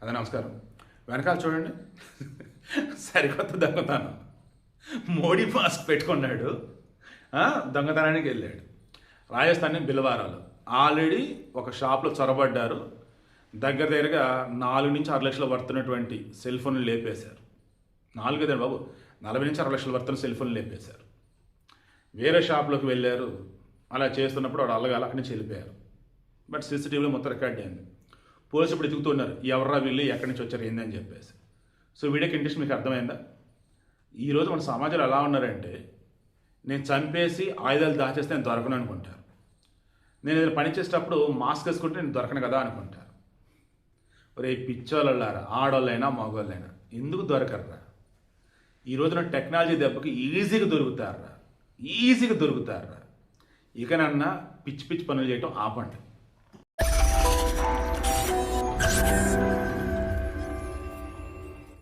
అదే నమస్కారం. వెనకాల చూడండి. సరికొత్త దొంగతనం. మోడీ మాస్క్ పెట్టుకున్నాడు, దొంగతనానికి వెళ్ళాడు. రాజస్థాన్ బిలవారాలు ఆల్రెడీ ఒక షాప్లో చొరబడ్డారు. దగ్గరగా 4 నుంచి 6 లక్షల వర్తున్నటువంటి సెల్ ఫోన్లు లేపేశారు. 4 కదండి బాబు, 40 నుంచి 60 లక్షల వర్తున్న సెల్ ఫోన్లు లేపేశారు. వేరే షాప్లోకి వెళ్ళారు. అలా చేస్తున్నప్పుడు వాడు అల్లగాలి అక్కడి నుంచి వెళ్ళిపోయారు. బట్ సీసీటీవీలో మొత్తం రికార్డ్ అయింది. పోలీసులు ఇప్పుడు ఎదుగుతున్నారు, ఎవర్రా వీళ్ళు, ఎక్కడి నుంచి వచ్చారు, ఏందని చెప్పేసి. సో వీడియోకి ఇంట్రెస్ట్ మీకు అర్థమైందా? ఈరోజు మన సమాజంలో ఎలా ఉన్నారంటే, నేను చంపేసి ఆయుధాలు దాచేస్తే నేను దొరకను అనుకుంటారు. నేను ఏదైనా పని చేసేటప్పుడు మాస్క్ వేసుకుంటే నేను దొరకను కదా అనుకుంటారు. ఒరే పిచ్చోళ్ళారా, ఆడోళ్ళైనా మగోళ్ళైనా ఎందుకు దొరకర్రా? ఈ రోజున టెక్నాలజీ దెబ్బకి ఈజీగా దొరుకుతారా. ఇకనన్నా పిచ్చి పిచ్చి పనులు చేయటం ఆపండి.